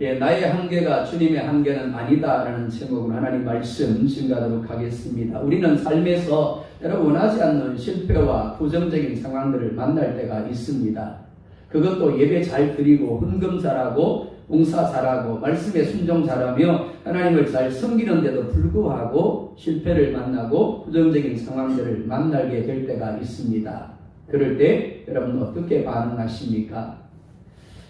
나의 한계가 주님의 한계는 아니다라는 제목으로 하나님 말씀 증가하도록 하겠습니다. 우리는 삶에서 때로 원하지 않는 실패와 부정적인 상황들을 만날 때가 있습니다. 그것도 예배 잘 드리고 헌금 잘하고 봉사 잘하고 말씀에 순종 잘하며 하나님을 잘 섬기는데도 불구하고 실패를 만나고 부정적인 상황들을 만나게 될 때가 있습니다. 그럴 때 여러분 어떻게 반응하십니까?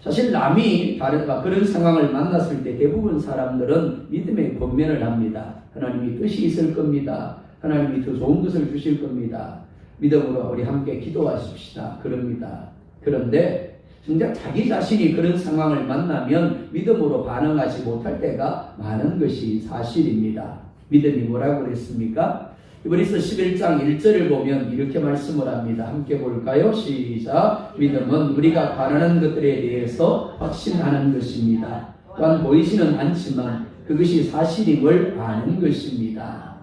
사실 남이 그런 상황을 만났을 때 대부분 사람들은 믿음의 권면을 합니다. 하나님이 뜻이 있을 겁니다. 하나님이 더 좋은 것을 주실 겁니다. 믿음으로 우리 함께 기도하십시다. 그럽니다. 그런데 정작 자기 자신이 그런 상황을 만나면 믿음으로 반응하지 못할 때가 많은 것이 사실입니다. 믿음이 뭐라고 그랬습니까? 히브리서 11장 1절을 보면 이렇게 말씀을 합니다. 함께 볼까요? 시작. 믿음은 우리가 바라는 것들에 대해서 확신하는 것입니다. 또한 보이지는 않지만 그것이 사실임을 아는 것입니다.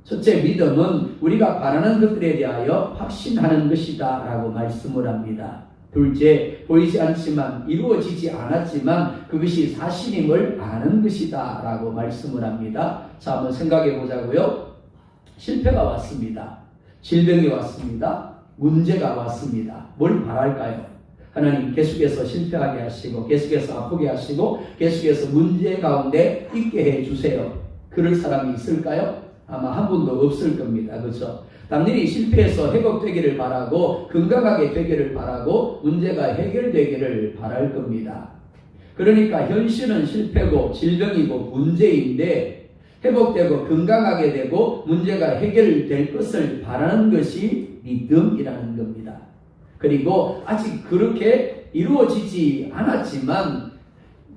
첫째, 믿음은 우리가 바라는 것들에 대하여 확신하는 것이다 라고 말씀을 합니다. 둘째, 보이지 않지만 이루어지지 않았지만 그것이 사실임을 아는 것이다 라고 말씀을 합니다. 자, 한번 생각해 보자고요. 실패가 왔습니다. 질병이 왔습니다. 문제가 왔습니다. 뭘 바랄까요? 하나님 계속해서 실패하게 하시고 계속해서 아프게 하시고 계속해서 문제 가운데 있게 해주세요. 그럴 사람이 있을까요? 아마 한 분도 없을 겁니다. 그렇죠? 당연히 실패해서 회복되기를 바라고 건강하게 되기를 바라고 문제가 해결되기를 바랄 겁니다. 그러니까 현실은 실패고 질병이고 문제인데 회복되고 건강하게 되고 문제가 해결될 것을 바라는 것이 믿음이라는 겁니다. 그리고 아직 그렇게 이루어지지 않았지만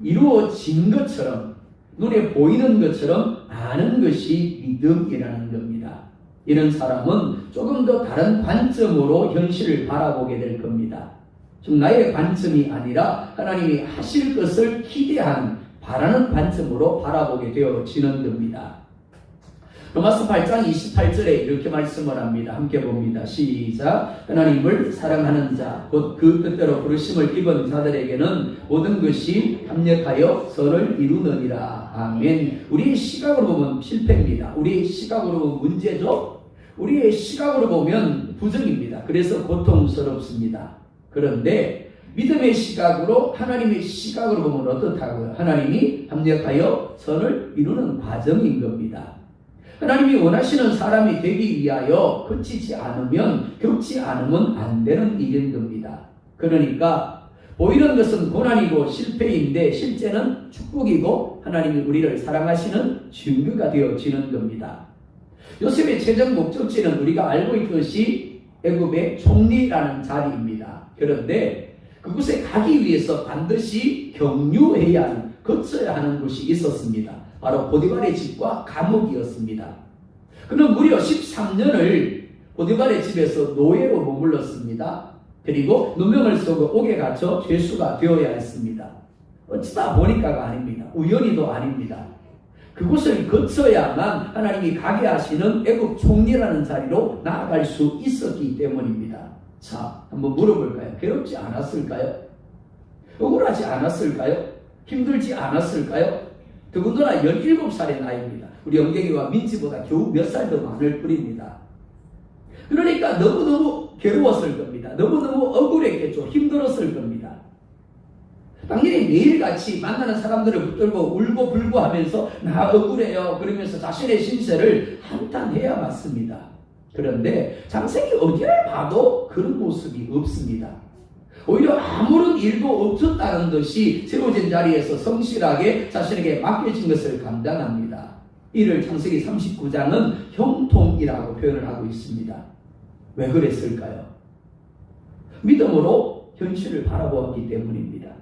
이루어진 것처럼 눈에 보이는 것처럼 아는 것이 믿음이라는 겁니다. 이런 사람은 조금 더 다른 관점으로 현실을 바라보게 될 겁니다. 좀 나의 관점이 아니라 하나님이 하실 것을 기대하는 바라는 관점으로 바라보게 되어지는 겁니다. 로마서 8장 28절에 이렇게 말씀을 합니다. 함께 봅니다. 시작. 하나님을 사랑하는 자, 곧 그 뜻대로 부르심을 입은 자들에게는 모든 것이 합력하여 선을 이루느니라. 아멘. 우리의 시각으로 보면 실패입니다. 우리의 시각으로 보면 문제죠. 우리의 시각으로 보면 부정입니다. 그래서 고통스럽습니다. 그런데 믿음의 시각으로 하나님의 시각으로 보면 어떻다고요? 하나님이 합력하여 선을 이루는 과정인 겁니다. 하나님이 원하시는 사람이 되기 위하여 겪지 않으면 안 되는 일인 겁니다. 그러니까 보이는 것은 고난이고 실패인데 실제는 축복이고 하나님이 우리를 사랑하시는 증거가 되어지는 겁니다. 요셉의 최종 목적지는 우리가 알고 있듯이 애굽의 총리라는 자리입니다. 그런데 그곳에 가기 위해서 반드시 경유해야 하는, 거쳐야 하는 곳이 있었습니다. 바로 보디발의 집과 감옥이었습니다. 그는 무려 13년을 보디발의 집에서 노예로 머물렀습니다. 그리고 누명을 쓰고 옥에 갇혀 죄수가 되어야 했습니다. 어쩌다 보니까가 아닙니다. 우연히도 아닙니다. 그곳을 거쳐야만 하나님이 가게 하시는 애국 총리라는 자리로 나아갈 수 있었기 때문입니다. 자, 한번 물어볼까요? 괴롭지 않았을까요? 억울하지 않았을까요? 힘들지 않았을까요? 더군다나 17살의 나이입니다. 우리 영경이와 민지보다 겨우 몇 살 더 많을 뿐입니다. 그러니까 너무너무 괴로웠을 겁니다. 너무너무 억울했겠죠. 힘들었을 겁니다. 당연히 매일같이 만나는 사람들을 붙들고 울고 불고 하면서 나 억울해요 그러면서 자신의 신세를 한탄해야 맞습니다. 그런데 장세기 어디를 봐도 그런 모습이 없습니다. 오히려 아무런 일도 없었다는 듯이 세워진 자리에서 성실하게 자신에게 맡겨진 것을 감당합니다. 이를 창세기 39장은 형통이라고 표현을 하고 있습니다. 왜 그랬을까요? 믿음으로 현실을 바라보았기 때문입니다.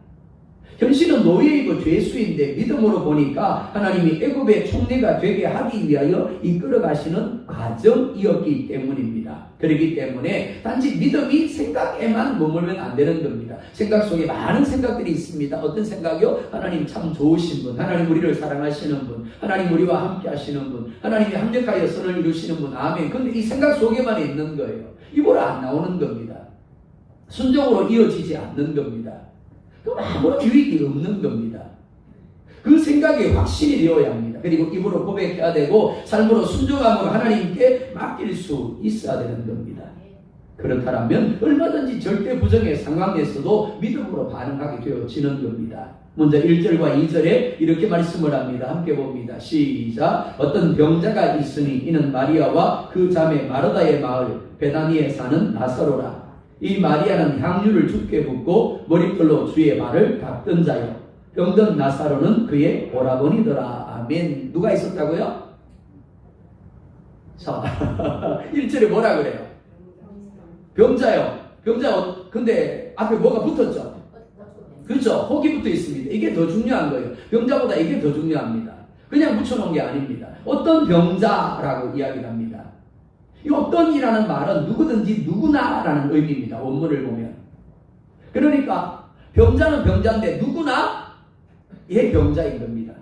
현실은 노예이고 죄수인데 믿음으로 보니까 하나님이 애굽의 총리가 되게 하기 위하여 이끌어가시는 과정이었기 때문입니다. 그렇기 때문에 단지 믿음이 생각에만 머물면 안 되는 겁니다. 생각 속에 많은 생각들이 있습니다. 어떤 생각이요? 하나님 참 좋으신 분, 하나님 우리를 사랑하시는 분, 하나님 우리와 함께 하시는 분, 하나님이 합력하여 선을 이루시는 분, 아멘. 근데 이 생각 속에만 있는 거예요. 입으로 안 나오는 겁니다. 순종으로 이어지지 않는 겁니다. 그럼 아무런 유익이 없는 겁니다. 그 생각이 확신이 되어야 합니다. 그리고 입으로 고백해야 되고 삶으로 순종함으로 하나님께 맡길 수 있어야 되는 겁니다. 그렇다면 얼마든지 절대 부정의 상황에서도 믿음으로 반응하게 되어지는 겁니다. 먼저 1절과 2절에 이렇게 말씀을 합니다. 함께 봅니다. 시작. 어떤 병자가 있으니 이는 마리아와 그 자매 마르다의 마을 베다니에 사는 나사로라. 이 마리아는 향유를 주께 붓고 머리털로 주의 발을 닦던 자요. 병든 나사로는 그의 오라버니더라. 아멘. 누가 있었다고요? 자, 1절에 뭐라 그래요? 병자요. 병자, 근데 앞에 뭐가 붙었죠? 그렇죠. 혹이 붙어 있습니다. 이게 더 중요한 거예요. 병자보다 이게 더 중요합니다. 그냥 붙여놓은 게 아닙니다. 어떤 병자라고 이야기를 합니다. 이 어떤이라는 말은 누구든지 누구나라는 의미입니다. 원문을 보면. 그러니까 병자는 병자인데 누구나 얘 병자인 겁니다.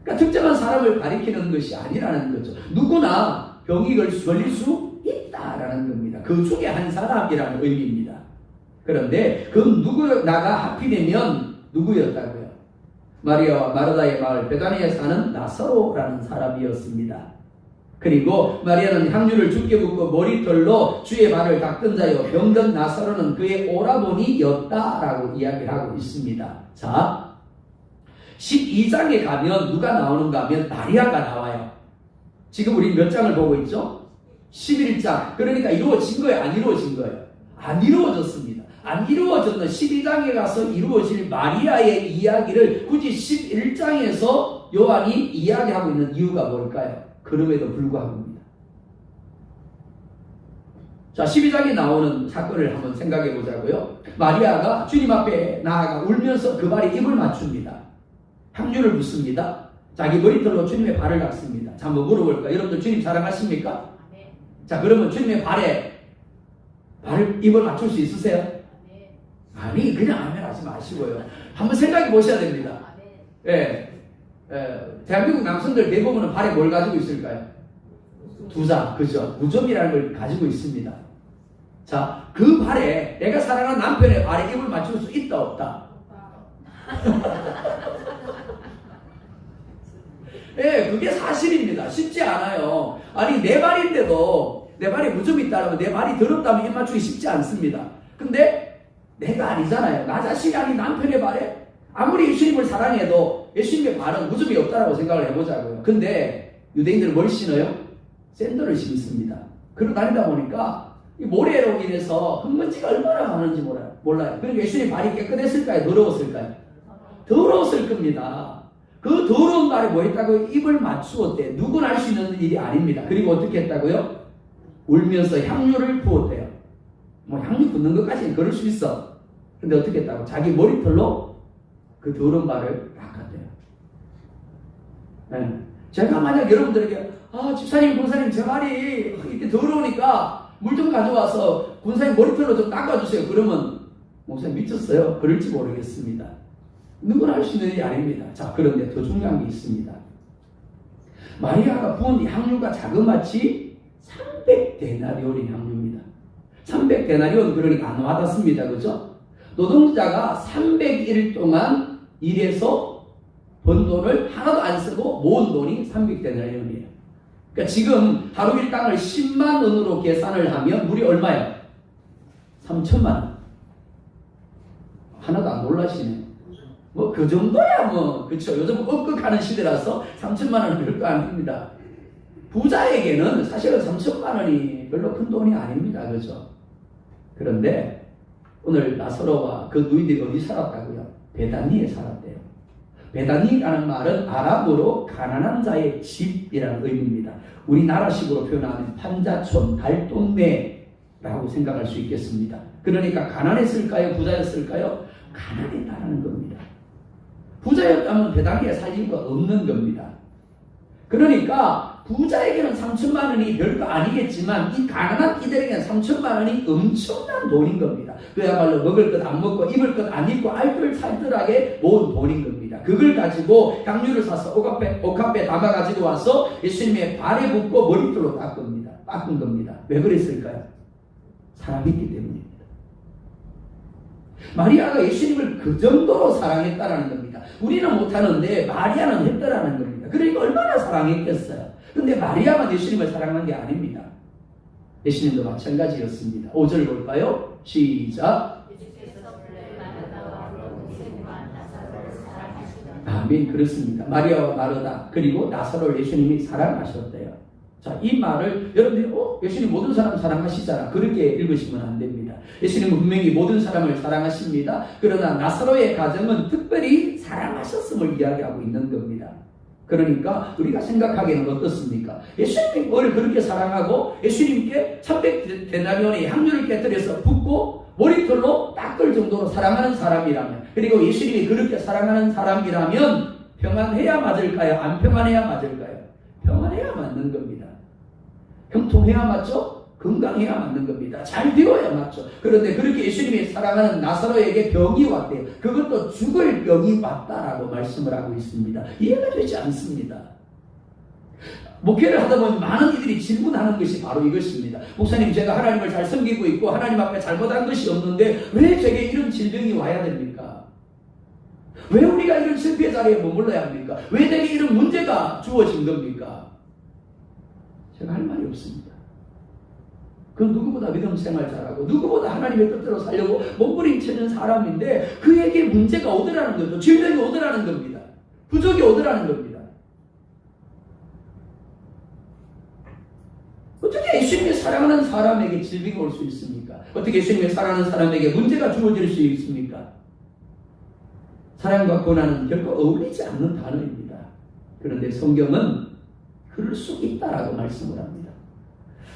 그러니까 특정한 사람을 가리키는 것이 아니라는 거죠. 누구나 병이 걸릴 수 있다라는 겁니다. 그 중에 한 사람이라는 의미입니다. 그런데 그 누구나가 하필이면 누구였다고요? 마리아와 마르다의 마을 베다니에 사는 나사로라는 사람이었습니다. 그리고 마리아는 향유를 주께 붓고 머리털로 주의 발을 닦던 자요 병든 나사로는 그의 오라버니였다라고 이야기를 하고 있습니다. 자, 12장에 가면 누가 나오는가 하면 마리아가 나와요. 지금 우리 몇 장을 보고 있죠? 11장. 그러니까 이루어진 거예요? 안 이루어진 거예요? 안 이루어졌습니다. 안 이루어졌는 12장에 가서 이루어질 마리아의 이야기를 굳이 11장에서 요한이 이야기하고 있는 이유가 뭘까요? 그럼에도 불구하고입니다. 자, 12장에 나오는 사건을 한번 생각해 보자고요. 마리아가 주님 앞에 나아가 울면서 그 발에 입을 맞춥니다. 향유를 붓습니다. 자기 머리털로 주님의 발을 닦습니다. 자, 한번 물어볼까요? 여러분들 주님 사랑하십니까? 네. 자, 그러면 주님의 발에 입을 맞출 수 있으세요? 네. 아니, 그냥 아멘 하지 마시고요. 한번 생각해 보셔야 됩니다. 네. 대한민국 남성들 대부분은 발에 뭘 가지고 있을까요? 두자, 그죠? 무좀이라는 걸 가지고 있습니다. 자, 그 발에 내가 사랑하는 남편의 발에 입을 맞출 수 있다, 없다? 예, 그게 사실입니다. 쉽지 않아요. 아니, 내 발인데도 내 발에 무좀이 있다면 내 발이 더럽다면 입 맞추기 쉽지 않습니다. 근데 내가 아니잖아요. 나 자신이 아닌 남편의 발에 아무리 예수님을 사랑해도 예수님의 발은 무좀이 없다라고 생각을 해보자고요. 근데 유대인들은 뭘 신어요? 샌들을 신습니다. 그러고 다니다 보니까 이 모래로 인해서 흙먼지가 얼마나 많은지 몰라요. 그러니까 예수님 발이 깨끗했을까요? 더러웠을까요? 더러웠을 겁니다. 그 더러운 발에 뭐 했다고요? 입을 맞추었대요. 누구나 할 수 있는 일이 아닙니다. 그리고 어떻게 했다고요? 울면서 향유를 부었대요. 뭐 향유 붓는 것까지는 그럴 수 있어. 근데 어떻게 했다고? 자기 머리털로 그 더러운 발을 닦았대요. 네. 제가 만약 여러분들에게 집사님, 군사님 제 발이 이렇게 더러우니까 물 좀 가져와서 군사님 머리털로 좀 닦아주세요. 그러면 목사님 미쳤어요? 그럴지 모르겠습니다. 누구나 할 수 있는 일이 아닙니다. 자, 그런데 더 중요한 게 있습니다. 마리아가 부은 향유가 자그마치 300데나리온인 향유입니다. 300데나리온 그러니까 안 와닿습니다. 그죠? 노동자가 300일 동안 일해서 번 돈을 하나도 안 쓰고 모은 돈이 300데나리온이에요. 그러니까 지금 하루 일당을 10만 원으로 계산을 하면 물이 얼마예요? 3천만 원. 하나도 안 놀라시네. 뭐 그 정도야 뭐 그렇죠. 요즘 억극하는 시대라서 3천만 원은 별거 아닙니다. 부자에게는 사실은 3천만 원이 별로 큰 돈이 아닙니다. 그렇죠. 그런데 오늘 나사로와 그 누이들이 어디 살았다고요? 베다니에 살았대요. 베다니라는 말은 아랍어로 가난한 자의 집이라는 의미입니다. 우리나라식으로 표현하면 판자촌, 달동네라고 생각할 수 있겠습니다. 그러니까 가난했을까요? 부자였을까요? 가난했다는 겁니다. 부자였다면 베다니에 살 이유가 없는 겁니다. 그러니까 부자에게는 3천만 원이 별거 아니겠지만 이 가난한 이들에게는 3천만 원이 엄청난 돈인 겁니다. 그야말로 먹을 것 안 먹고 입을 것 안 입고 알뜰살뜰하게 모은 돈인 겁니다. 그걸 가지고 향유를 사서 옥합에 담아가지고 와서 예수님의 발에 붓고 머리털로 닦은 겁니다. 왜 그랬을까요? 사랑했기 때문입니다. 마리아가 예수님을 그 정도로 사랑했다는 겁니다. 겁니다. 우리는 못하는데 마리아는 했더라는 겁니다. 그러니까 얼마나 사랑했겠어요. 근데 마리아만 예수님을 사랑한 게 아닙니다. 예수님도 마찬가지였습니다. 5절 볼까요? 시작. 아멘. 그렇습니다. 마리아와 마르다 그리고 나사로를 예수님이 사랑하셨대요. 자, 이 말을 여러분들이 예수님 모든 사람 사랑하시잖아, 그렇게 읽으시면 안 됩니다. 예수님은 분명히 모든 사람을 사랑하십니다. 그러나 나사로의 가정은 특별히 사랑하셨음을 이야기하고 있는 겁니다. 그러니까 우리가 생각하기에는 어떻습니까? 예수님이 뭘 그렇게 사랑하고 예수님께 300데나리온의 향유를 깨뜨려서 붓고 머리털로 닦을 정도로 사랑하는 사람이라면, 그리고 예수님이 그렇게 사랑하는 사람이라면 평안해야 맞을까요? 안 평안해야 맞을까요? 평안해야 맞는 겁니다. 형통해야 맞죠? 건강해야 맞는 겁니다. 잘 되어야 맞죠. 그런데 그렇게 예수님이 사랑하는 나사로에게 병이 왔대요. 그것도 죽을 병이 왔다라고 말씀을 하고 있습니다. 이해가 되지 않습니다. 목회를 하다 보면 많은 이들이 질문하는 것이 바로 이것입니다. 목사님, 제가 하나님을 잘 섬기고 있고 하나님 앞에 잘못한 것이 없는데 왜 제게 이런 질병이 와야 됩니까? 왜 우리가 이런 실패의 자리에 머물러야 합니까? 왜 내게 이런 문제가 주어진 겁니까? 제가 할 말이 없습니다. 그 누구보다 믿음 생활 잘하고 누구보다 하나님의 뜻대로 살려고 몸부림치는 사람인데 그에게 문제가 오더라는 거죠. 질병이 오더라는 겁니다. 부족이 오더라는 겁니다. 어떻게 예수님이 사랑하는 사람에게 질병이 올 수 있습니까? 어떻게 예수님이 사랑하는 사람에게 문제가 주어질 수 있습니까? 사랑과 고난은 결코 어울리지 않는 단어입니다. 그런데 성경은 그럴 수 있다라고 말씀을 합니다.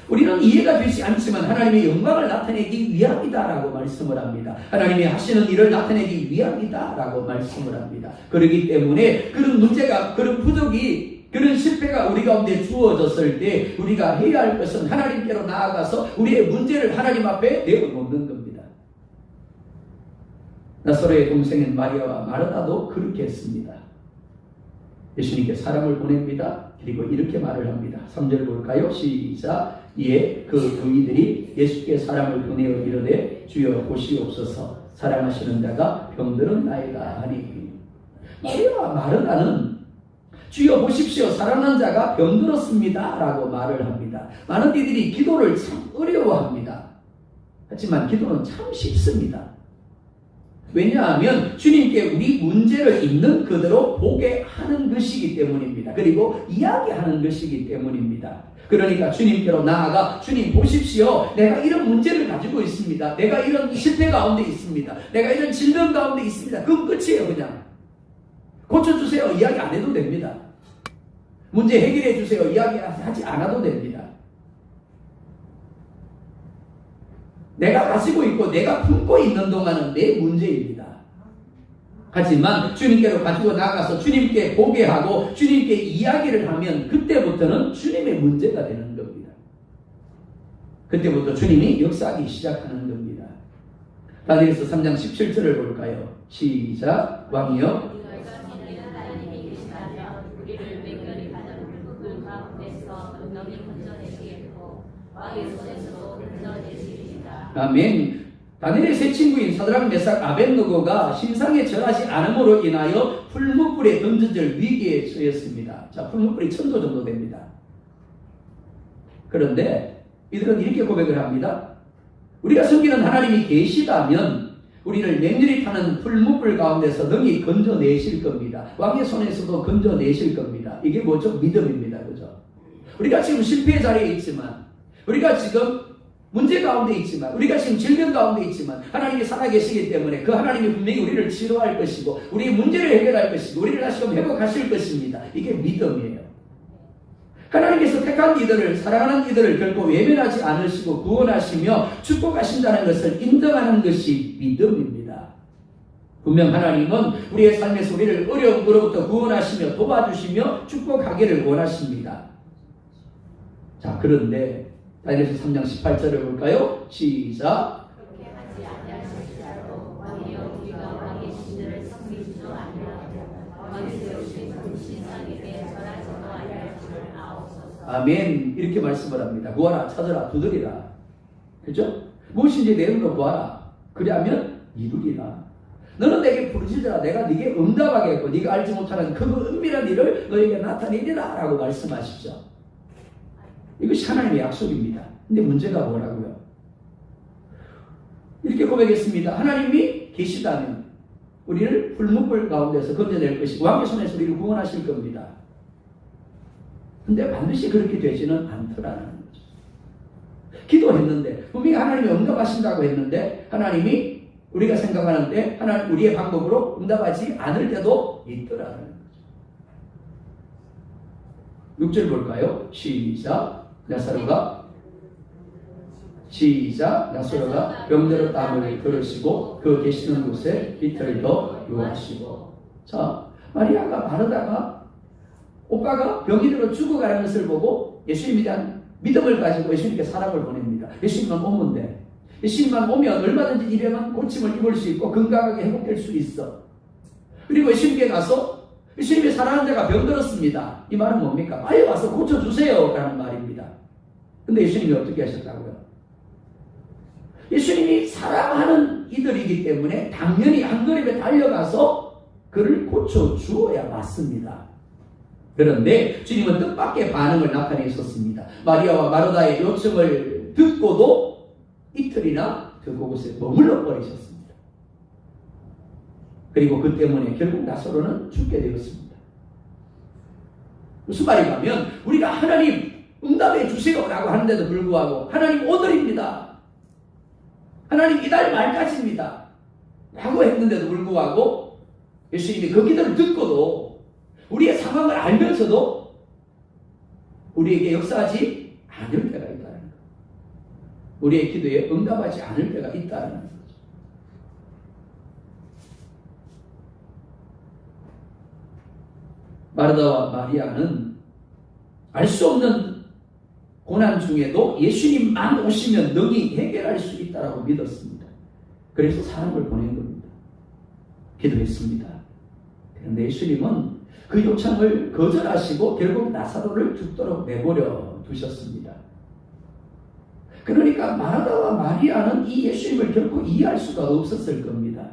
우리는 이해가 되지 않지만 하나님의 영광을 나타내기 위함이다라고 말씀을 합니다. 하나님이 하시는 일을 나타내기 위함이다라고 말씀을 합니다. 그렇기 때문에 그런 문제가, 그런 부족이, 그런 실패가 우리 가운데 주어졌을 때 우리가 해야 할 것은 하나님께로 나아가서 우리의 문제를 하나님 앞에 내어놓는 겁니다. 나사로의 동생인 마리아와 마르다도 그렇게 했습니다. 예수님께 사람을 보냅니다. 그리고 이렇게 말을 합니다. 3절 볼까요? 시작. 이에 그 부인들이 예수께 사람을 보내어 이르되 주여 보시옵소서, 사랑하시는 자가 병들은 나이다 하니. 마리아와 마르다는 주여 보십시오, 사랑하는 자가 병들었습니다 라고 말을 합니다. 많은 이들이 기도를 참 어려워합니다. 하지만 기도는 참 쉽습니다. 왜냐하면 주님께 우리 문제를 있는 그대로 보게 하는 것이기 때문입니다. 그리고 이야기하는 것이기 때문입니다. 그러니까 주님께로 나아가 주님 보십시오, 내가 이런 문제를 가지고 있습니다. 내가 이런 실패 가운데 있습니다. 내가 이런 질병 가운데 있습니다. 그럼 끝이에요. 그냥 고쳐주세요 이야기 안 해도 됩니다. 문제 해결해 주세요 이야기하지 않아도 됩니다. 내가 가지고 있고 내가 품고 있는 동안은 내 문제입니다. 하지만 주님께로 가지고 나가서 주님께 보게 하고 주님께 이야기를 하면 그때부터는 주님의 문제가 되는 겁니다. 그때부터 주님이 역사하기 시작하는 겁니다. 다니엘서 3장 17절을 볼까요? 시작. 왕이여 아멘. 다니엘의 세 친구인 사드락, 메삭, 아벳느고가 신상에 절하지 않음으로 인하여 풀무불에 던져질 위기에 처했습니다. 자, 풀무불이 1000도 정도 됩니다. 그런데 이들은 이렇게 고백을 합니다. 우리가 섬기는 하나님이 계시다면 우리를 맹렬히 타는 풀무불 가운데서 능히 건져내실 겁니다. 왕의 손에서도 건져내실 겁니다. 이게 뭐죠? 믿음입니다. 그죠? 우리가 지금 실패의 자리에 있지만, 우리가 지금 문제 가운데 있지만, 우리가 지금 질병 가운데 있지만 하나님이 살아계시기 때문에 그 하나님이 분명히 우리를 치료할 것이고 우리의 문제를 해결할 것이고 우리를 다시금 회복하실 것입니다. 이게 믿음이에요. 하나님께서 택한 이들을, 사랑하는 이들을 결코 외면하지 않으시고 구원하시며 축복하신다는 것을 인정하는 것이 믿음입니다. 분명 하나님은 우리의 삶에서 우리를 어려움으로부터 구원하시며 도와주시며 축복하기를 원하십니다. 자, 그런데 다니엘서 3장 18절을 볼까요? 시작. 그렇게 하지 아니하실 자로 왕이여 우리가 왕의 신들을 섬기지도 아니하고 왕이 세우신 그 신상에게 절하지도 아니할 줄 아옵소서. 아멘. 이렇게 말씀을 합니다. 구하라, 찾으라, 두드리라. 그렇죠? 무엇인지 내 눈으로 보아라. 그리하면 이루리라. 너는 내게 부르짖으라. 내가 네게 응답하겠고 네가 알지 못하는 그 은밀한 일을 너에게 나타내리라 라고 말씀하시죠. 이것이 하나님의 약속입니다. 근데 문제가 뭐라고요? 이렇게 고백했습니다. 하나님이 계시다면 우리를 불문불 가운데서 건져낼 것이고 왕의 손에서 우리를 구원하실 겁니다. 근데 반드시 그렇게 되지는 않더라는 거죠. 기도했는데 분명히 하나님이 응답하신다고 했는데 하나님이 우리가 생각하는데 하나님 우리의 방법으로 응답하지 않을 때도 있더라는 거죠. 6절 볼까요? 시작. 나사로가 병들어 땀을 걸으시고 그 계시는 곳에 이틀 더 유하시고. 자, 마리아가 마르다가 오빠가 병이 들어 죽어가는 것을 보고 예수님에 대한 믿음을 가지고 예수님께 사랑을 보냅니다. 예수님만 오면 돼. 예수님만 오면 얼마든지 이병은 고침을 입을 수 있고 건강하게 회복될 수 있어. 그리고 예수님께 가서 예수님이 사랑하는 자가 병들었습니다. 이 말은 뭡니까? 빨리 와서 고쳐주세요 라는 말입니다. 근데 예수님이 어떻게 하셨다고요? 예수님이 사랑하는 이들이기 때문에 당연히 한 걸음에 달려가서 그를 고쳐주어야 맞습니다. 그런데 주님은 뜻밖의 반응을 나타내셨습니다. 마리아와 마르다의 요청을 듣고도 이틀이나 그곳에 머물러 버리셨습니다. 그리고 그 때문에 결국 나사로는 죽게 되었습니다. 무슨 말인가면 우리가 하나님 응답해 주세요 라고 하는데도 불구하고 하나님 오늘입니다. 하나님 이달 말까지입니다. 라고 했는데도 불구하고 예수님이 그 기도를 듣고도 우리의 상황을 알면서도 우리에게 역사하지 않을 때가 있다는 거예요. 우리의 기도에 응답하지 않을 때가 있다는 거죠. 마르다와 마리아는 알 수 없는 고난 중에도 예수님만 오시면 능히 해결할 수 있다고 믿었습니다. 그래서 사람을 보낸 겁니다. 기도했습니다. 그런데 예수님은 그 요청을 거절하시고 결국 나사로를 죽도록 내버려 두셨습니다. 그러니까 마르다와 마리아는 이 예수님을 결코 이해할 수가 없었을 겁니다.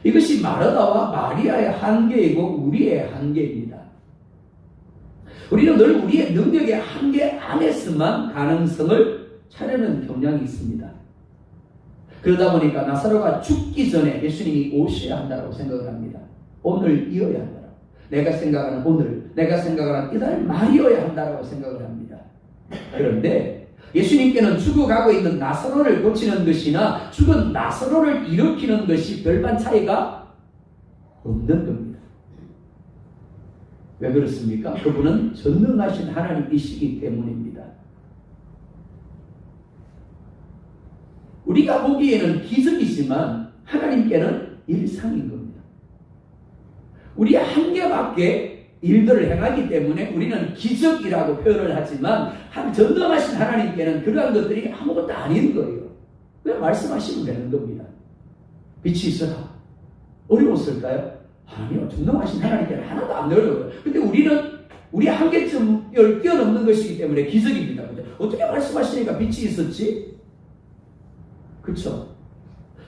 이것이 마르다와 마리아의 한계이고 우리의 한계입니다. 우리는 늘 우리의 능력의 한계 안에서만 가능성을 찾려는 경향이 있습니다. 그러다 보니까 나사로가 죽기 전에 예수님이 오셔야 한다고 생각을 합니다. 오늘 이어야 한다. 내가 생각하는 오늘, 내가 생각하는 이달 말이어야 한다고 생각을 합니다. 그런데 예수님께는 죽어가고 있는 나사로를 고치는 것이나 죽은 나사로를 일으키는 것이 별반 차이가 없는 겁니다. 왜 그렇습니까? 그분은 전능하신 하나님이시기 때문입니다. 우리가 보기에는 기적이지만 하나님께는 일상인 겁니다. 우리의 한계밖에 일들을 행하기 때문에 우리는 기적이라고 표현을 하지만 전능하신 하나님께는 그러한 것들이 아무것도 아닌 거예요. 그냥 말씀하시면 되는 겁니다. 빛이 있어라. 어려웠을까요? 아니요. 전능하신 하나님께는 하나도 안 어려워요. 근데 우리는 우리 한계점을 뛰어넘는 것이기 때문에 기적입니다. 어떻게 말씀하시니까 빛이 있었지? 그렇죠?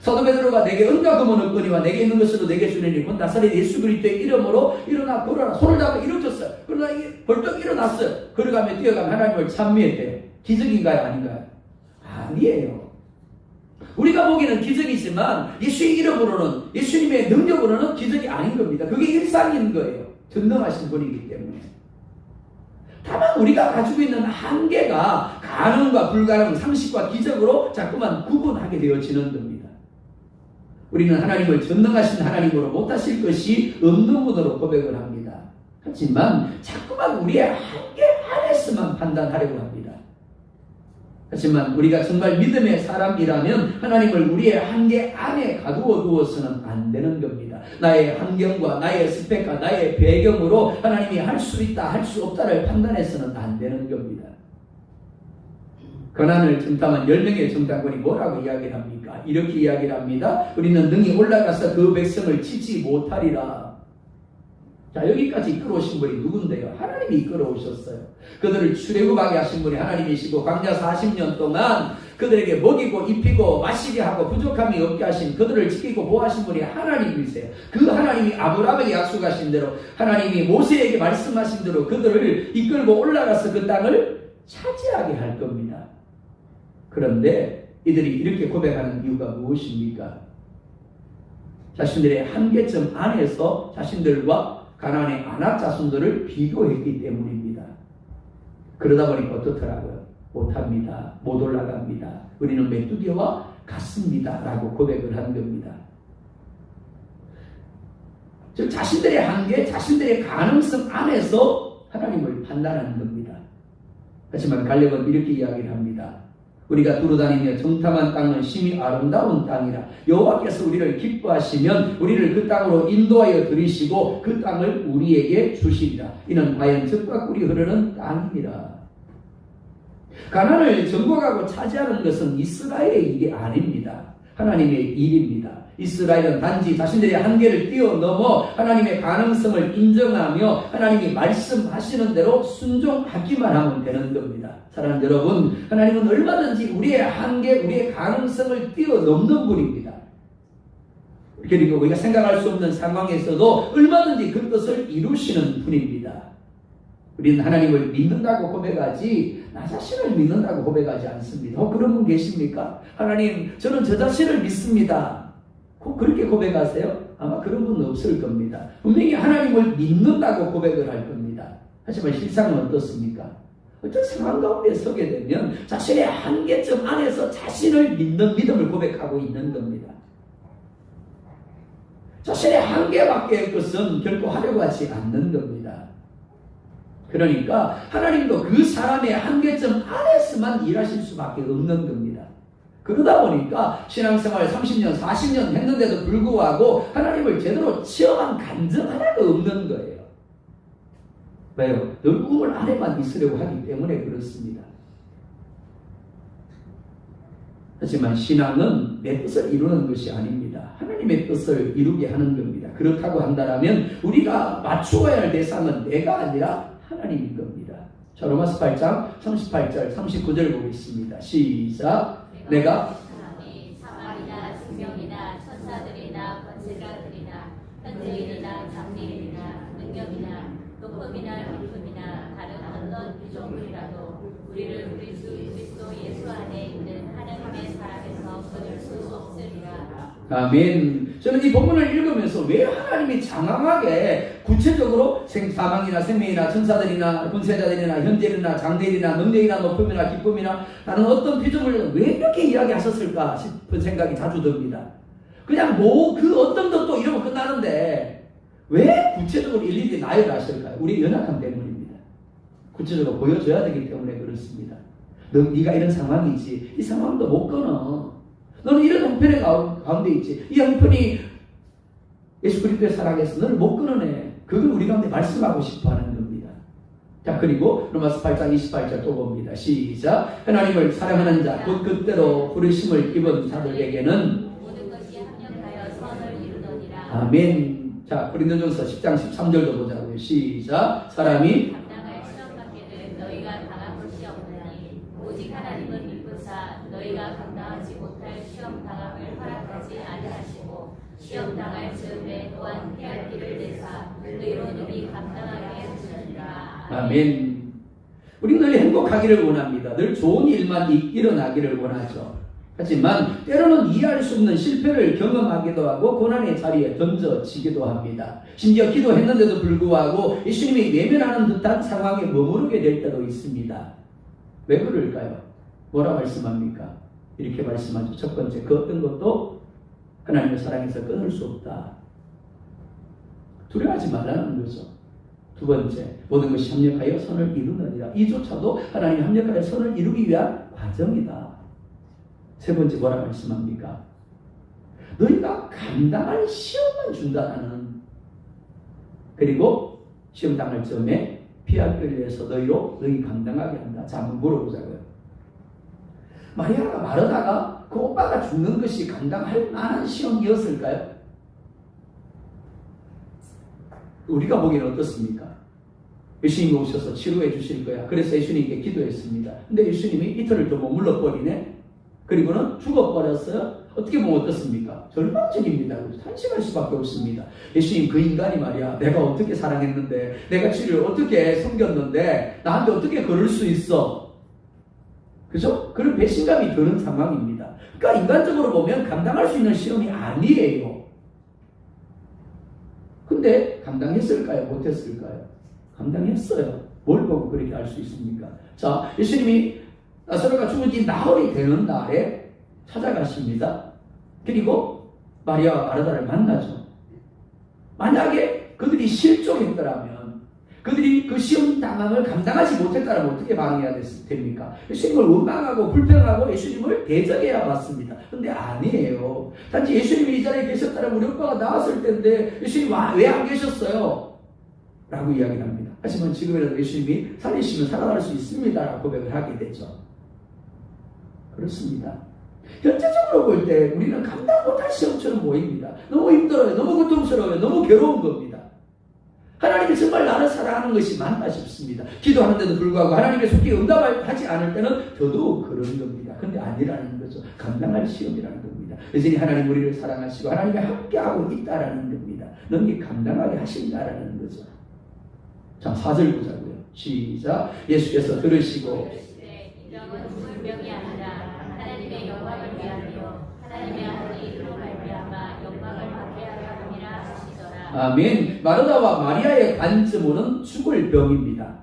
사도 베드로가 내게 은과 금은 없거니와 내게 있는 것으로 내게 주리니 곧 나사렛 예수 그리스도의 이름으로 일어나 걸어라. 손을 잡아 일으켰어요. 그러나 벌떡 일어났어요. 걸어가며 뛰어가며 하나님을 찬미했대요. 기적인가요? 아닌가요? 아니에요. 우리가 보기에는 기적이지만 예수의 이름으로는, 예수님의 능력으로는 기적이 아닌 겁니다. 그게 일상인 거예요. 전능하신 분이기 때문에. 다만 우리가 가지고 있는 한계가 가능과 불가능, 상식과 기적으로 자꾸만 구분하게 되어지는 겁니다. 우리는 하나님을 전능하신 하나님으로 못하실 것이 없는 분으로 고백을 합니다. 하지만 자꾸만 우리의 한계 안에서만 판단하려고 합니다. 하지만 우리가 정말 믿음의 사람이라면 하나님을 우리의 한계 안에 가두어 두어서는 안 되는 겁니다. 나의 환경과 나의 스펙과 나의 배경으로 하나님이 할 수 있다, 할 수 없다를 판단해서는 안 되는 겁니다. 고난을 정탐한 10명의 정탐꾼이 뭐라고 이야기를 합니까? 이렇게 이야기를 합니다. 우리는 능히 올라가서 그 백성을 치지 못하리라. 자, 여기까지 이끌어오신 분이 누군데요? 하나님이 이끌어오셨어요. 그들을 출애굽하게 하신 분이 하나님이시고 광야 40년 동안 그들에게 먹이고 입히고 마시게 하고 부족함이 없게 하신, 그들을 지키고 보호하신 분이 하나님이세요. 그 하나님이 아브라함에게 약속하신 대로, 하나님이 모세에게 말씀하신 대로 그들을 이끌고 올라가서 그 땅을 차지하게 할 겁니다. 그런데 이들이 이렇게 고백하는 이유가 무엇입니까? 자신들의 한계점 안에서 자신들과 가나안의 아낙 자손들을 비교했기 때문입니다. 그러다 보니까 어떻더라고요? 못합니다. 못 올라갑니다. 우리는 메뚜기와 같습니다. 라고 고백을 한 겁니다. 즉 자신들의 한계, 자신들의 가능성 안에서 하나님을 판단하는 겁니다. 하지만 갈렙은 이렇게 이야기를 합니다. 우리가 두루다니며 정탐한 땅은 심히 아름다운 땅이라. 여호와께서 우리를 기뻐하시면 우리를 그 땅으로 인도하여 들이시고 그 땅을 우리에게 주시리라. 이는 과연 젖과 꿀이 흐르는 땅이니라. 가나안을 정복하고 차지하는 것은 이스라엘의 일이 아닙니다. 하나님의 일입니다. 이스라엘은 단지 자신들의 한계를 뛰어넘어 하나님의 가능성을 인정하며 하나님이 말씀하시는 대로 순종하기만 하면 되는 겁니다. 사랑하는 여러분, 하나님은 얼마든지 우리의 한계, 우리의 가능성을 뛰어넘는 분입니다. 그리고 우리가 생각할 수 없는 상황에서도 얼마든지 그 뜻을 이루시는 분입니다. 우리는 하나님을 믿는다고 고백하지 나 자신을 믿는다고 고백하지 않습니다. 그런 분 계십니까? 하나님, 저는 저 자신을 믿습니다. 꼭 그렇게 고백하세요? 아마 그런 분은 없을 겁니다. 분명히 하나님을 믿는다고 고백을 할 겁니다. 하지만 실상은 어떻습니까? 어떤 상황 가운데 서게 되면 자신의 한계점 안에서 자신을 믿는 믿음을 고백하고 있는 겁니다. 자신의 한계밖에 것은 결코 하려고 하지 않는 겁니다. 그러니까 하나님도 그 사람의 한계점 안에서만 일하실 수밖에 없는 겁니다. 그러다 보니까 신앙생활 30년, 40년 했는데도 불구하고 하나님을 제대로 체험한 간증 하나가 없는 거예요. 왜요? 늘 우물 안에만 있으려고 하기 때문에 그렇습니다. 하지만 신앙은 내 뜻을 이루는 것이 아닙니다. 하나님의 뜻을 이루게 하는 겁니다. 그렇다고 한다면 우리가 맞추어야 할 대상은 내가 아니라 하나님인 겁니다. 자, 로마서 8장 38절 39절 보겠습니다. 시작. 내가 사망이나 생명이나 천사들이나 권세자들이나 현재일이나 장래일이나 능력이나 높음이나 깊음이나 다른 어떤 피조물이라도 우리를 우리 주 그리스도 예수 안에 있는 하나님의 사랑에서 끊을 수 없으리라. 아멘. 저는 이 본문을 읽으면서 왜 하나님이 장황하게 구체적으로 사망이나 생명이나 천사들이나 군세자들이나 현재일이나 장래일이나 능력이나 높음이나 기쁨이나 다른 어떤 피조물을 왜 이렇게 이야기하셨을까 싶은 생각이 자주 듭니다. 그냥 그 어떤 것도 이러면 끝나는데 왜 구체적으로 일일이 나열하실까요? 우리 연약함 때문입니다. 구체적으로 보여줘야 되기 때문에 그렇습니다. 네가 이런 상황이지. 이 상황도 못 끊어. 너는 이런 형편의 가운데 있지. 이 형편이 예수 그리스도의 사랑에서 너를 못 끊어내. 그걸 우리 가운데 말씀하고 싶어 하는 겁니다. 자, 그리고 로마서 8장 28절 또 봅니다. 시작. 하나님을 사랑하는 자, 곧 그때로 부르심을 입은 자들에게는 모든 것이 합력하여 선을 이루느니라. 아멘. 자, 고린도전서 10장 13절도 보자고요. 시작. 사람이 감당할 시험 받기를 너희가 당한 것이 없느니 오직 하나님은 믿으사 너희가 감당하지 못할 시험 당함을 허락하지 아니하시고 시험 당할 즈음에 또한 피할 길을 내사 너희로 능히 감당하게 하시느니라. 아멘. 우리는 늘 행복하기를 원합니다. 늘 좋은 일만 일어나기를 원하죠. 하지만 때로는 이해할 수 없는 실패를 경험하기도 하고 고난의 자리에 던져지기도 합니다. 심지어 기도했는데도 불구하고 예수님이 외면하는 듯한 상황에 머무르게 될 때도 있습니다. 왜 그럴까요? 뭐라 말씀합니까? 이렇게 말씀하죠. 첫 번째, 그 어떤 것도 하나님의 사랑에서 끊을 수 없다. 두려워하지 말라는 거죠. 두 번째, 모든 것이 합력하여 선을 이루느니라. 이조차도 하나님이 합력하여 선을 이루기 위한 과정이다. 세 번째, 뭐라 말씀합니까? 너희가 감당할 시험만 준다는. 그리고 시험 당할 점에 피할 길을 위해서 너희 감당하게 한다. 자, 한번 물어보자고요. 마리아가 마르다가 그 오빠가 죽는 것이 감당할 만한 시험이었을까요? 우리가 보기에는 어떻습니까? 예수님이 오셔서 치료해 주실 거야. 그래서 예수님께 기도했습니다. 근데 예수님이 이틀을 더 머물러 버리네? 그리고는 죽어버렸어요? 어떻게 보면 어떻습니까? 절망적입니다. 한심할 수밖에 없습니다. 예수님 그 인간이 말이야. 내가 어떻게 사랑했는데, 내가 치료를 어떻게 섬겼는데, 나한테 어떻게 그럴 수 있어? 그죠? 그런 배신감이 드는 상황입니다. 그러니까 인간적으로 보면 감당할 수 있는 시험이 아니에요. 근데 감당했을까요? 못했을까요? 감당했어요. 뭘 보고 그렇게 알 수 있습니까? 자, 예수님이 나사로가 죽은 지 나흘이 되는 날에 찾아가십니다. 그리고 마리아와 마르다를 만나죠. 만약에 그들이 실족했더라면, 그들이 그 시험 당함을 감당하지 못했다면 어떻게 반응해야 됩니까? 예수님을 원망하고 불평하고 예수님을 대적해야 맞습니다. 근데 아니에요. 단지 예수님이 이 자리에 계셨다면 우리 오빠가 나왔을 텐데 예수님 왜 안 계셨어요? 라고 이야기를 합니다. 하지만 지금이라도 예수님이 살리시면 살아날 수 있습니다 라고 고백을 하게 되죠. 그렇습니다. 현재적으로 볼 때 우리는 감당 못할 시험처럼 보입니다. 너무 힘들어요. 너무 고통스러워요. 너무 괴로운 겁니다. 하나님이 정말 나를 사랑하는 것이 맞나 싶습니다. 기도하는데도 불구하고 하나님의 속에 응답하지 않을 때는 더더욱 그런 겁니다. 근데 아니라는 거죠. 감당할 시험이라는 겁니다. 여전히 하나님 우리를 사랑하시고 하나님이 함께하고 있다라는 겁니다. 너희 감당하게 하신다라는 거죠. 자, 4절 보자고요. 시작. 예수께서 들으시고 이정은 죽을 병이 아니라 하나님의 영광을 위하여 하나님의 아들이 이로 말미암아 영광을 받게 하려 함이라 하시더라. 아멘. 마르다와 마리아의 관점으로는 죽을 병입니다.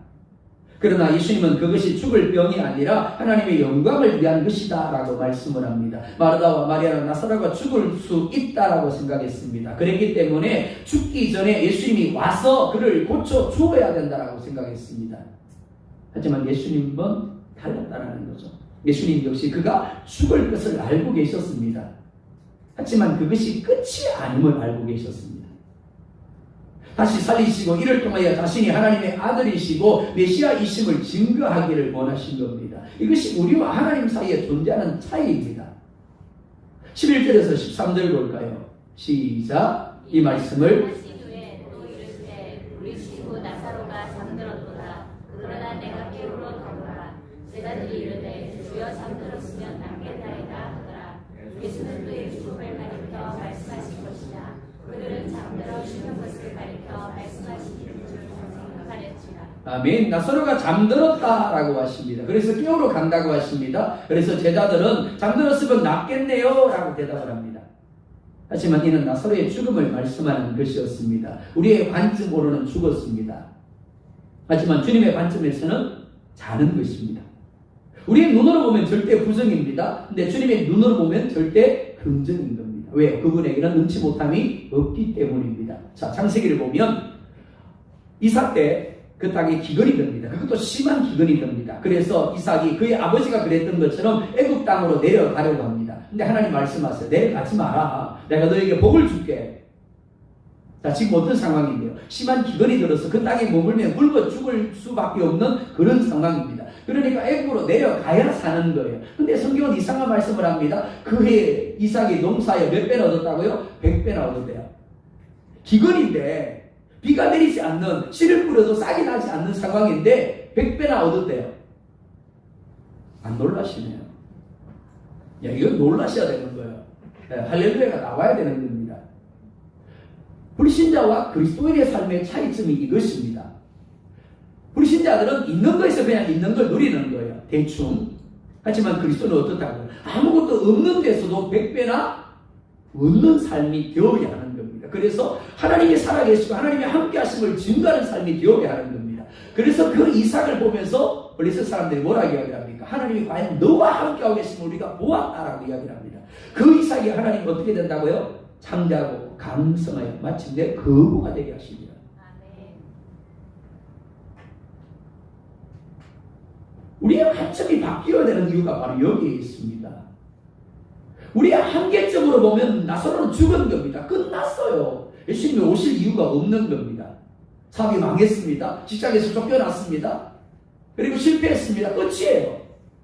그러나 예수님은 그것이 죽을 병이 아니라 하나님의 영광을 위한 것이다 라고 말씀을 합니다. 마르다와 마리아는 나사로가 죽을 수 있다라고 생각했습니다. 그랬기 때문에 죽기 전에 예수님이 와서 그를 고쳐 주어야 된다라고 생각했습니다. 하지만 예수님은 달랐다는 거죠. 예수님 역시 그가 죽을 것을 알고 계셨습니다. 하지만 그것이 끝이 아님을 알고 계셨습니다. 다시 살리시고 이를 통하여 자신이 하나님의 아들이시고 메시아이심을 증거하기를 원하신 겁니다. 이것이 우리와 하나님 사이에 존재하는 차이입니다. 11절에서 13절 볼까요? 시작. 이 말씀을 하시되 또 이르시되 우리 친구 나사로가 잠들었도다. 그러나 내가 깨우러 가노라. 제자들이 이르되 주여 잠들었으면 낫겠나이다 하더라. 예수는 그의 죽음을 가리켜 말씀하신 것이다. 그들은 잠들어 쉬는 것을 가리켜 말씀하시기를 생각하였지라. 아멘. 나사로가 잠들었다라고 하십니다. 그래서 깨우러 간다고 하십니다. 그래서 제자들은 잠들었으면 낫겠네요 라고 대답을 합니다. 하지만 이는 나사로의 죽음을 말씀하는 것이었습니다. 우리의 관점으로는 죽었습니다. 하지만 주님의 관점에서는 자는 것입니다. 우리의 눈으로 보면 절대 부정입니다. 근데 주님의 눈으로 보면 절대 긍정인 겁니다. 왜? 그분에게는 능치 못함이 없기 때문입니다. 자, 창세기를 보면 이삭 때 그 땅에 기근이 듭니다. 그것도 심한 기근이 듭니다. 그래서 이삭이 그의 아버지가 그랬던 것처럼 애굽 땅으로 내려가려고 합니다. 근데 하나님 말씀하세요. 내려가지 마라. 내가 너에게 복을 줄게. 자, 지금 어떤 상황인데요? 심한 기근이 들어서 그 땅에 머물면 굶어 죽을 수밖에 없는 그런 상황입니다. 그러니까 애굽으로 내려가야 사는 거예요. 근데 성경은 이상한 말씀을 합니다. 그해 이삭이 농사에 몇 배나 얻었다고요? 100배나 얻었대요. 기근인데 비가 내리지 않는, 씨를 뿌려도 싹이 나지 않는 상황인데 100배나 얻었대요. 안 놀라시네요. 야, 이건 놀라셔야 되는 거예요. 네, 할렐루야가 나와야 되는 겁니다. 불신자와 그리스도인의 삶의 차이점이 이것입니다. 불신자들은 있는 거에서 그냥 있는 걸 누리는 거예요. 대충. 하지만 그리스도는 어떻다고요? 아무것도 없는 데서도 100배나 얻는 삶이 되어야 하는 겁니다. 그래서 하나님이 살아계시고 하나님이 함께 하심을 증거하는 삶이 되어야 하는 겁니다. 그래서 그 이삭을 보면서 블레셋 사람들이 뭐라고 이야기를 합니까? 하나님이 과연 너와 함께하고 계심을 우리가 보았다라고 이야기를 합니다. 그 이삭이 하나님 어떻게 된다고요? 창대하고 감성하여 마침내 거부가 되게 하십니다. 우리의 관점이 바뀌어야 되는 이유가 바로 여기에 있습니다. 우리의 한계점으로 보면 나사로는 죽은 겁니다. 끝났어요. 예수님이 오실 이유가 없는 겁니다. 사업이 망했습니다. 직장에서 쫓겨났습니다. 그리고 실패했습니다. 끝이에요.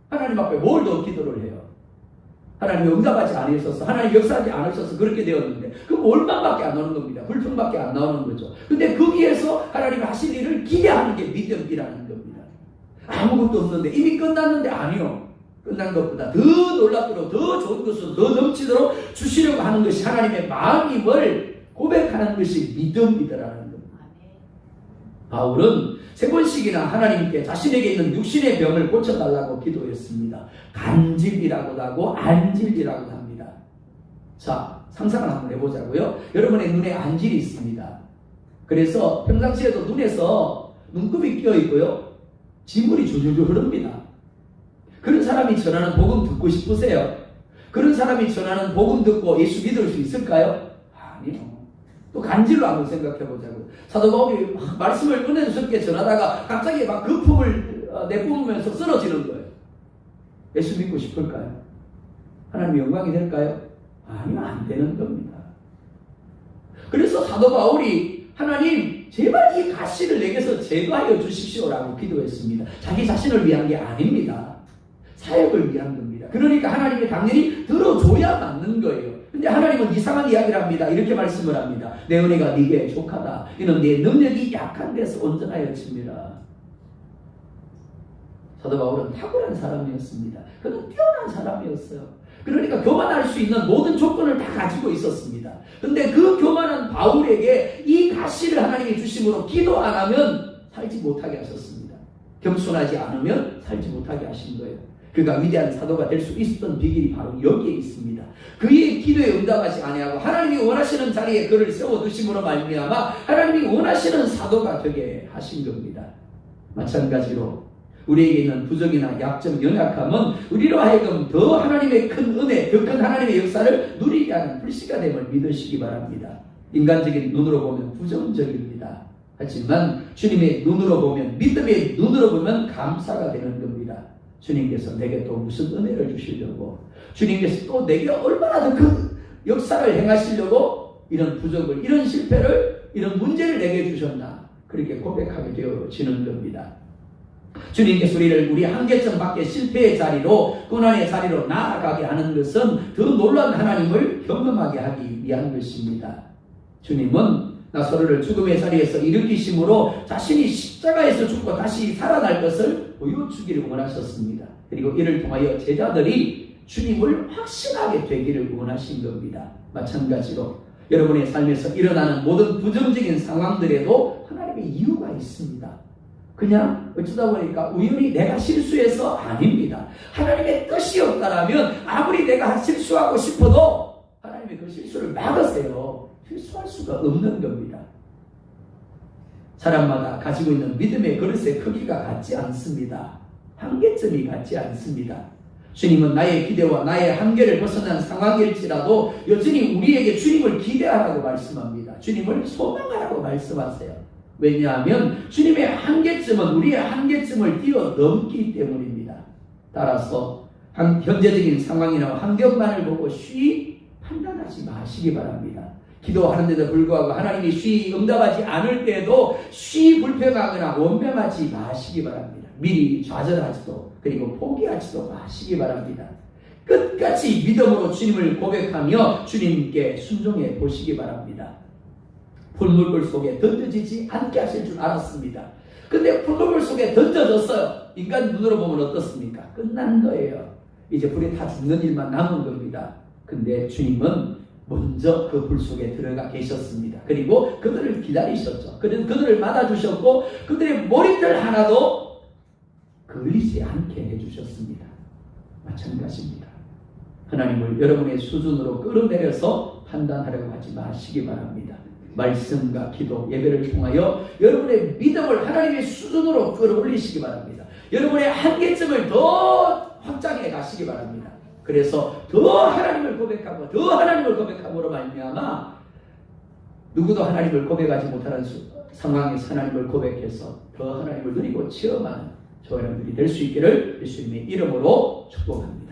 하나님 앞에 뭘 더 기도를 해요? 하나님이 응답하지 않으셔서 하나님 역사하지 않으셔서 그렇게 되었는데 그 올만밖에 안 나오는 겁니다. 불평밖에 안 나오는 거죠. 근데 거기에서 하나님이 하실 일을 기대하는 게 믿음이라는 겁니다. 아무것도 없는데 이미 끝났는데 아니요. 끝난 것보다 더 놀랍도록 더 좋은 것으로 더 넘치도록 주시려고 하는 것이 하나님의 마음임을 고백하는 것이 믿음이더라는 겁니다. 바울은 3번씩이나 하나님께 자신에게 있는 육신의 병을 고쳐달라고 기도했습니다. 간질이라고도 하고 안질이라고도 합니다. 자, 상상을 한번 해보자고요. 여러분의 눈에 안질이 있습니다. 그래서 평상시에도 눈에서 눈곱이 끼어 있고요. 진물이 줄줄줄 흐릅니다. 그런 사람이 전하는 복음 듣고 싶으세요? 그런 사람이 전하는 복음 듣고 예수 믿을 수 있을까요? 아니요. 또 간질로 한번 생각해 보자고요. 사도 바울이 말씀을 은혜스럽게 전하다가 갑자기 막 거품을 내뿜으면서 쓰러지는 거예요. 예수 믿고 싶을까요? 하나님 영광이 될까요? 아니요, 안 되는 겁니다. 그래서 사도 바울이 하나님 제발 이 가시를 내게서 제거하여 주십시오라고 기도했습니다. 자기 자신을 위한 게 아닙니다. 사역을 위한 겁니다. 그러니까 하나님이 당연히 들어줘야 맞는 거예요. 근데 하나님은 이상한 이야기를 합니다. 이렇게 말씀을 합니다. 내 은혜가 네게 족하다. 이는 내 능력이 약한 데서 온전하여 칩니다. 사도 바울은 탁월한 사람이었습니다. 그는 뛰어난 사람이었어요. 그러니까 교만할 수 있는 모든 조건을 다 가지고 있었습니다. 근데 그 교만한 바울에게 이 가시를 하나님이 주심으로 기도 안 하면 살지 못하게 하셨습니다. 겸손하지 않으면 살지 못하게 하신 거예요. 그가 위대한 사도가 될 수 있었던 비결이 바로 여기에 있습니다. 그의 기도에 응답하지 아니하고 하나님이 원하시는 자리에 그를 세워두심으로 말미암아 하나님이 원하시는 사도가 되게 하신 겁니다. 마찬가지로 우리에게 있는 부정이나 약점, 연약함은 우리로 하여금 더 하나님의 큰 은혜, 더 큰 하나님의 역사를 누리게 하는 불씨가 됨을 믿으시기 바랍니다. 인간적인 눈으로 보면 부정적입니다. 하지만 주님의 눈으로 보면, 믿음의 눈으로 보면 감사가 되는 겁니다. 주님께서 내게 또 무슨 은혜를 주시려고, 주님께서 또 내게 얼마나 더 큰 역사를 행하시려고 이런 부족을, 이런 실패를, 이런 문제를 내게 주셨나, 그렇게 고백하게 되어지는 겁니다. 주님께서 우리를 우리 한계점 밖에 실패의 자리로, 고난의 자리로 나아가게 하는 것은 더 놀라운 하나님을 경험하게 하기 위한 것입니다. 주님은 나사로를 죽음의 자리에서 일으키심으로 자신이 십자가에서 죽고 다시 살아날 것을 보여주기를 원하셨습니다. 그리고 이를 통하여 제자들이 주님을 확신하게 되기를 원하신 겁니다. 마찬가지로 여러분의 삶에서 일어나는 모든 부정적인 상황들에도 하나님의 이유가 있습니다. 그냥 어쩌다 보니까 우연히 내가 실수해서 아닙니다. 하나님의 뜻이 없다라면 아무리 내가 실수하고 싶어도 하나님이 그 실수를 막으세요. 실수할 수가 없는 겁니다. 사람마다 가지고 있는 믿음의 그릇의 크기가 같지 않습니다. 한계점이 같지 않습니다. 주님은 나의 기대와 나의 한계를 벗어난 상황일지라도 여전히 우리에게 주님을 기대하라고 말씀합니다. 주님을 소망하라고 말씀하세요. 왜냐하면 주님의 한계점은 우리의 한계점을 뛰어넘기 때문입니다. 따라서 현재적인 상황이나 환경만을 보고 쉬이 판단하지 마시기 바랍니다. 기도하는데도 불구하고 하나님이 쉬이 응답하지 않을 때에도 쉬이 불평하거나 원망하지 마시기 바랍니다. 미리 좌절하지도, 그리고 포기하지도 마시기 바랍니다. 끝까지 믿음으로 주님을 고백하며 주님께 순종해 보시기 바랍니다. 풀물불 속에 던져지지 않게 하실 줄 알았습니다. 근데 풀물불 속에 던져졌어요. 인간 눈으로 보면 어떻습니까? 끝난 거예요. 이제 불이 다 죽는 일만 남은 겁니다. 근데 주님은 먼저 그 불 속에 들어가 계셨습니다. 그리고 그들을 기다리셨죠. 그들을 맞아주셨고 그들의 머리털 하나도 걸리지 않게 해주셨습니다. 마찬가지입니다. 하나님을 여러분의 수준으로 끌어내려서 판단하려고 하지 마시기 바랍니다. 말씀과 기도, 예배를 통하여 여러분의 믿음을 하나님의 수준으로 끌어올리시기 바랍니다. 여러분의 한계점을 더 확장해 가시기 바랍니다. 그래서 더 하나님을 고백하고 더 하나님을 고백함으로 말미암아 누구도 하나님을 고백하지 못하는 상황에서 하나님을 고백해서 더 하나님을 누리고 체험하는 저와 여러분들이 될 수 있기를 예수님의 이름으로 축복합니다.